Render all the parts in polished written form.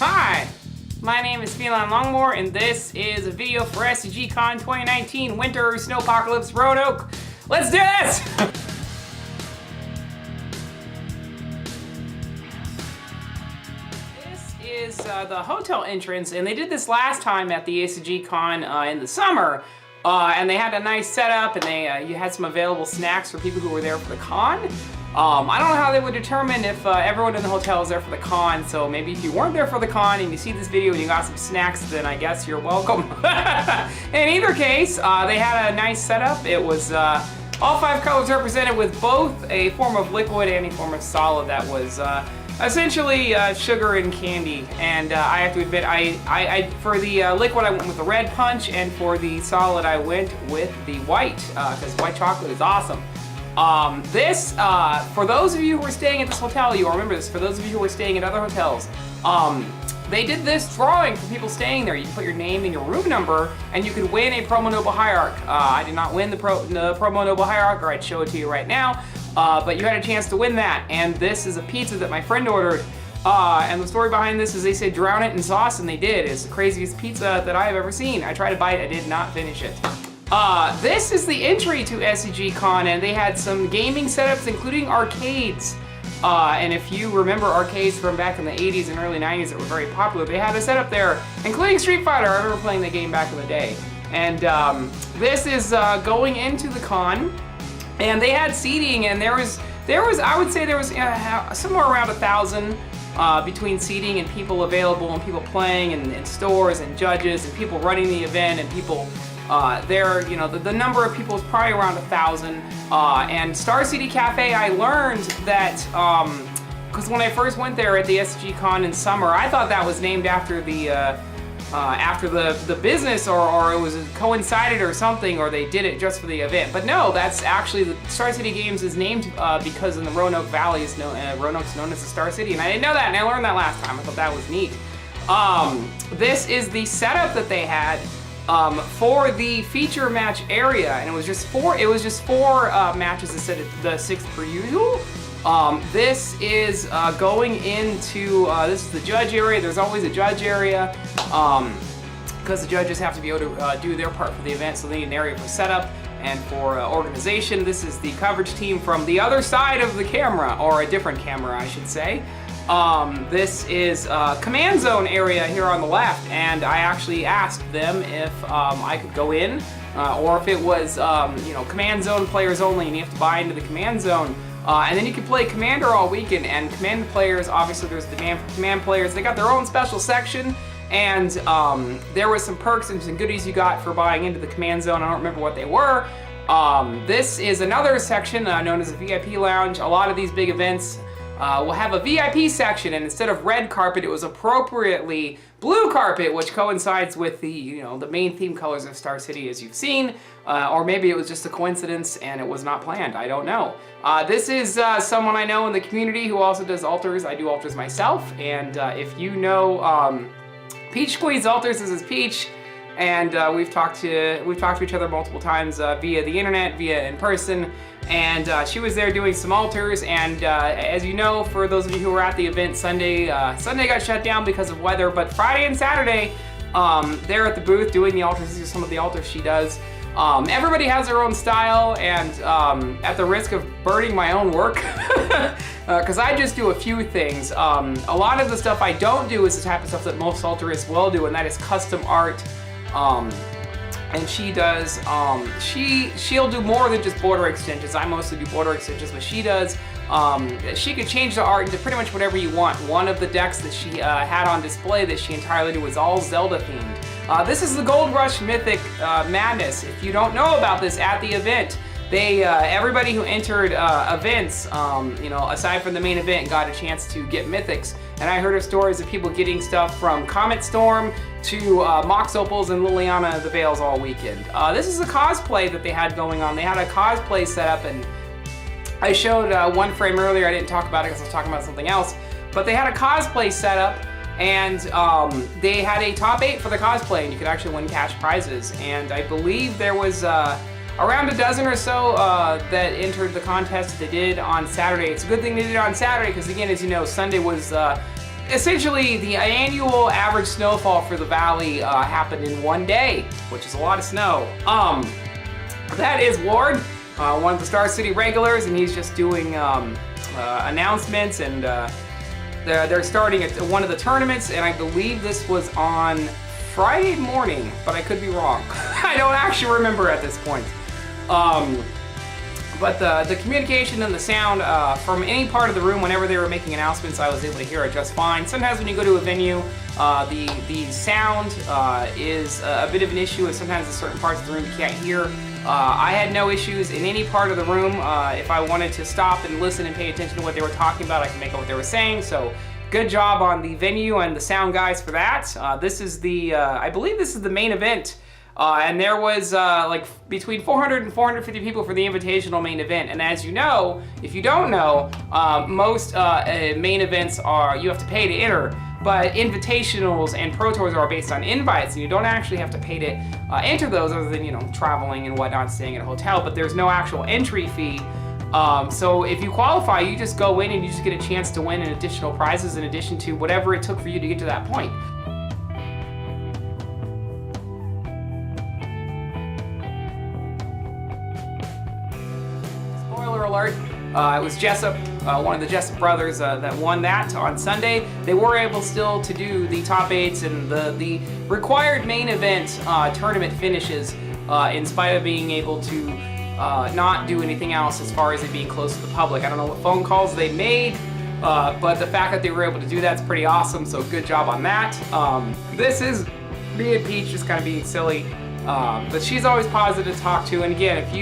Hi, my name is Phelan Longmore, and this is a video for SCG Con 2019 Winter Snowpocalypse Roanoke. Let's do this! This is the hotel entrance, and they did this last time at the SCG Con in the summer. And they had a nice setup, and you had some available snacks for people who were there for the con. I don't know how they would determine if everyone in the hotel is there for the con, so maybe if you weren't there for the con and you see this video and you got some snacks, then I guess you're welcome. In either case, they had a nice setup. It was all 5 colors represented with both a form of liquid and a form of solid that was essentially sugar and candy. And I have to admit, for the liquid I went with the red punch, and for the solid I went with the white, because white chocolate is awesome. For those of you who are staying at this hotel, you'll remember this. For those of you who are staying at other hotels, they did this drawing for people staying there. You can put your name and your room number, and you could win a Promo Noble Hierarch. I did not win the Promo Noble Hierarch, or I'd show it to you right now, but you had a chance to win that. And this is a pizza that my friend ordered. And the story behind this is they said drown it in sauce, and they did. It's the craziest pizza that I have ever seen. I tried to bite it, I did not finish it. This is the entry to SCG Con, and they had some gaming setups, including arcades. And if you remember arcades from back in the 80s and early 90s that were very popular, they had a setup there, including Street Fighter. I remember playing the game back in the day. And this is going into the con, and they had seating, and there was I would say there was somewhere around 1,000 between seating and people available and people playing and stores and judges and people running the event and people there. You know, the number of people is probably around 1,000. And Starcity Cafe, I learned that because when I first went there at the SCG Con in summer, I thought that was named after the business, or it was coincided or something, or they did it just for the event. But no, that's actually, the Starcity Games is named because in the Roanoke Valley Roanoke's known as the Star City, and I didn't know that, and I learned that last time. I thought that was neat. This is the setup that they had for the feature match area, and it was just four matches instead of the 6 per usual. This is going into, this is the judge area. There's always a judge area because the judges have to be able to do their part for the event, so they need an area for setup and for organization. This is the coverage team from the other side of the camera, or a different camera, I should say. This is command zone area here on the left, and I actually asked them if I could go in, or if it was command zone players only, and you have to buy into the command zone. And then you can play Commander all weekend, and Command players, obviously there's demand for Command players. They got their own special section, and there was some perks and some goodies you got for buying into the Command Zone. I don't remember what they were. This is another section known as a VIP lounge. A lot of these big events will have a VIP section, and instead of red carpet, it was appropriately blue carpet, which coincides with the the main theme colors of Star City, as you've seen. Or maybe it was just a coincidence and it was not planned. I don't know. This is someone I know in the community who also does altars. I do altars myself, and if you know Peach Squeeze Altars, this is Peach, and we've talked to each other multiple times via the internet, via in person, and she was there doing some altars. And as you know, for those of you who were at the event, Sunday got shut down because of weather, but Friday and Saturday they're at the booth doing the altars. These are some of the altars she does. Everybody has their own style, and at the risk of burning my own work, because I just do a few things. A lot of the stuff I don't do is the type of stuff that most altarists will do, and that is custom art. And she does, she'll do more than just border extensions. I mostly do border extensions, but she does. She could change the art into pretty much whatever you want. One of the decks that she had on display that she entirely did was all Zelda themed. This is the Gold Rush Mythic Madness. If you don't know about this, at the event, they everybody who entered events, aside from the main event, got a chance to get mythics. And I heard of stories of people getting stuff from Comet Storm to Mox Opals and Liliana the Veils all weekend. This is a cosplay that they had going on. They had a cosplay setup, and I showed one frame earlier. I didn't talk about it because I was talking about something else. But they had a cosplay setup, and they had a top 8 for the cosplay, and you could actually win cash prizes. And I believe there was around a dozen or so that entered the contest that they did on Saturday. It's a good thing they did it on Saturday because, again, as you know, Sunday was essentially, the annual average snowfall for the valley happened in one day, which is a lot of snow. That is Ward, one of the Star City regulars, and he's just doing announcements, and they're starting at one of the tournaments, and I believe this was on Friday morning, but I could be wrong. I don't actually remember at this point. But the communication and the sound from any part of the room, whenever they were making announcements, I was able to hear it just fine. Sometimes when you go to a venue, the sound is a bit of an issue, and sometimes in certain parts of the room you can't hear. I had no issues in any part of the room. If I wanted to stop and listen and pay attention to what they were talking about, I could make out what they were saying. So good job on the venue and the sound guys for that. This is the, I believe this is the main event. And there was like between 400 and 450 people for the Invitational main event. And as you know, if you don't know, most main events are, you have to pay to enter. But Invitationals and Pro Tours are based on invites, and you don't actually have to pay to enter those, other than, you know, traveling and whatnot, staying at a hotel, but there's no actual entry fee. So if you qualify, you just go in and you just get a chance to win an additional prizes in addition to whatever it took for you to get to that point. Spoiler alert. It was Jessup, one of the Jessup brothers, that won that on Sunday. They were able still to do the top 8s and the required main event tournament finishes in spite of being able to not do anything else as far as it being close to the public. I don't know what phone calls they made, but the fact that they were able to do that's pretty awesome, so good job on that. This is me and Peach just kind of being silly. But she's always positive to talk to, and again, if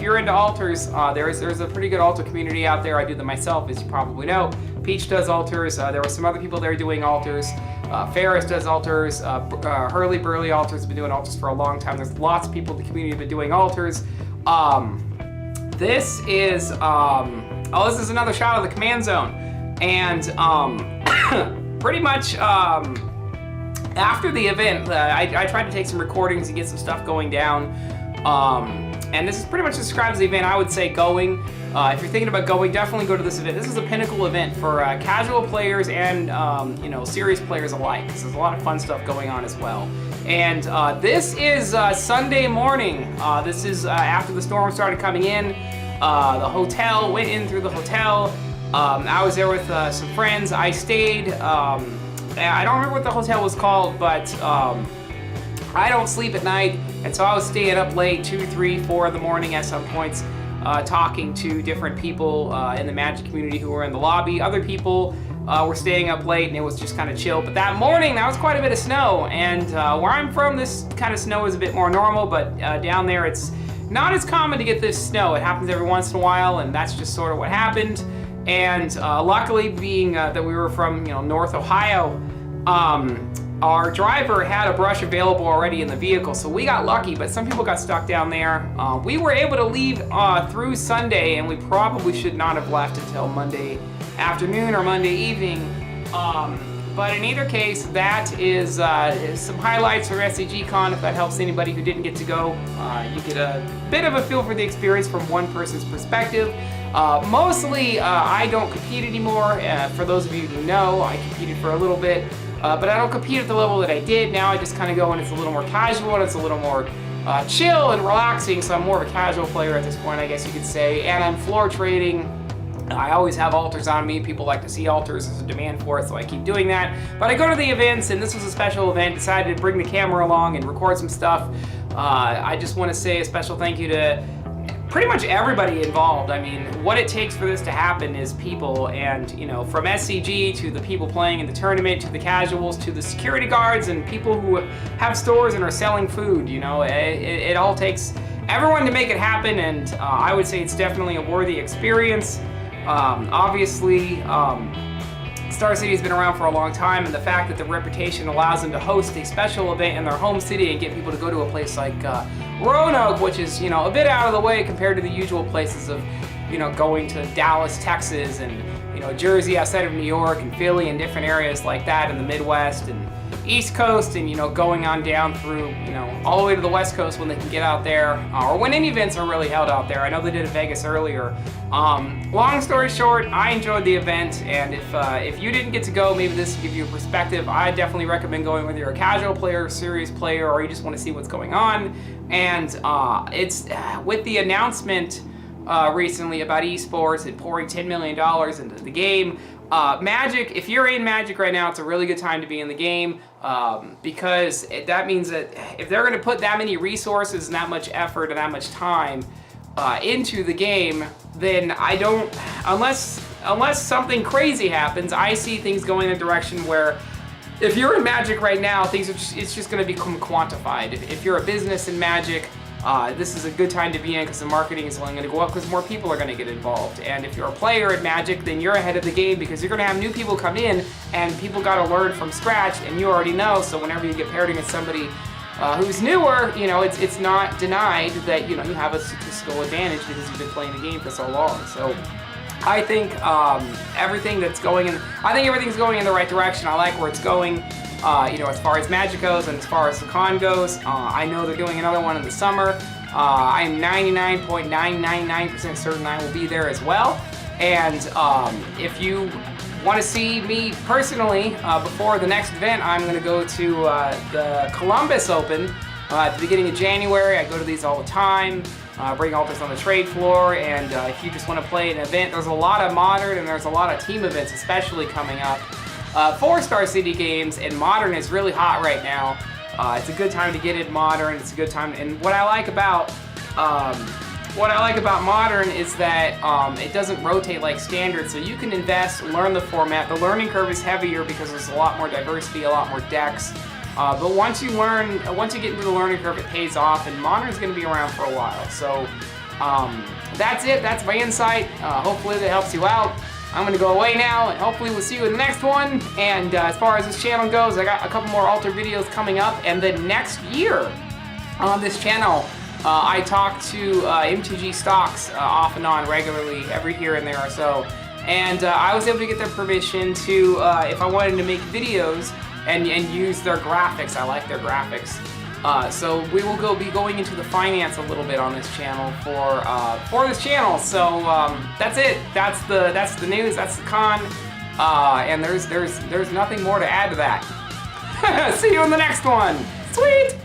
you're into altars, there's a pretty good altar community out there. I do them myself, as you probably know. Peach does altars. There were some other people there doing altars. Ferris does altars. Hurley Burley altars have been doing altars for a long time. There's lots of people in the community who have been doing altars. This is this is another shot of the command zone, and pretty much. After the event, I tried to take some recordings and get some stuff going down, and this is pretty much describes the event. I would say going, if you're thinking about going, definitely go to this event. This is a pinnacle event for casual players and you know, serious players alike, because there's a lot of fun stuff going on as well. And this is Sunday morning. This is after the storm started coming in. The hotel, went in through the hotel. I was there with some friends. I stayed. I don't remember what the hotel was called, but I don't sleep at night, and so I was staying up late, 2, 3, 4 in the morning at some points, talking to different people in the Magic community who were in the lobby. Other people were staying up late, and it was just kind of chill. But that morning, there was quite a bit of snow, and where I'm from, this kind of snow is a bit more normal, but down there, it's not as common to get this snow. It happens every once in a while, and that's just sort of what happened. And luckily, being that we were from, you know, North Ohio, our driver had a brush available already in the vehicle, so we got lucky, but some people got stuck down there. We were able to leave through Sunday, and we probably should not have left until Monday afternoon or Monday evening. But in either case, that is some highlights from SCG Con. If that helps anybody who didn't get to go, you get a bit of a feel for the experience from one person's perspective. Mostly, I don't compete anymore. For those of you who know, I competed for a little bit, but I don't compete at the level that I did. Now I just kind of go and it's a little more casual and it's a little more chill and relaxing, so I'm more of a casual player at this point, I guess you could say. And I'm floor trading. I always have altars on me. People like to see altars. There's a demand for it, so I keep doing that. But I go to the events, and this was a special event. Decided to bring the camera along and record some stuff. I just want to say a special thank you to pretty much everybody involved. I mean, what it takes for this to happen is people, and you know, from SCG to the people playing in the tournament, to the casuals, to the security guards, and people who have stores and are selling food. You know, it all takes everyone to make it happen, and I would say it's definitely a worthy experience. Obviously, Star City has been around for a long time, and the fact that the reputation allows them to host a special event in their home city and get people to go to a place like Roanoke, which is, you know, a bit out of the way compared to the usual places of, you know, going to Dallas, Texas, and, you know, Jersey outside of New York, and Philly, and different areas like that in the Midwest, and East Coast and, you know, going on down through, you know, all the way to the West Coast when they can get out there, or when any events are really held out there. I know they did Vegas earlier. Long story short, I enjoyed the event, and if you didn't get to go, maybe this will give you a perspective. I definitely recommend going whether you're a casual player, serious player, or you just want to see what's going on. And it's with the announcement recently about esports and pouring $10 million into the game. Magic, if you're in Magic right now, it's a really good time to be in the game, because that means that if they're going to put that many resources and that much effort and that much time into the game, then I don't, unless something crazy happens, I see things going in a direction where if you're in Magic right now, it's just going to become quantified. If you're a business in Magic, this is a good time to be in because the marketing is only going to go up because more people are going to get involved. And if you're a player at Magic, then you're ahead of the game because you're going to have new people come in and people got to learn from scratch, and you already know. So whenever you get paired against somebody who's newer, you know, it's not denied that, you know, you have a statistical advantage because you've been playing the game for so long. So I think everything's going in the right direction. I like where it's going. You know, as far as Magic goes and as far as the con goes, I know they're doing another one in the summer. I'm 99.999% certain I will be there as well. And if you want to see me personally before the next event, I'm going to go to the Columbus Open at the beginning of January. I go to these all the time. Bring all this on the trade floor, and if you just want to play an event, there's a lot of Modern and there's a lot of team events especially coming up for Starcity Games, and Modern is really hot right now. It's a good time to get in Modern. It's a good time, and what I like about Modern is that it doesn't rotate like Standard, so you can invest, learn the format. The learning curve is heavier because there's a lot more diversity, a lot more decks. But once you get into the learning curve, it pays off, and Modern is going to be around for a while. So that's it. That's my insight. Hopefully that helps you out. I'm going to go away now, and hopefully we'll see you in the next one. And as far as this channel goes, I got a couple more Alter videos coming up, and then next year on this channel, I talk to MTG stocks off and on regularly, every here and there or so. And I was able to get their permission to, if I wanted to make videos and use their graphics. I like their graphics. So we will be going into the finance a little bit on this channel for this channel. So that's it. That's the news. That's the con. And there's nothing more to add to that. See you in the next one. Sweet.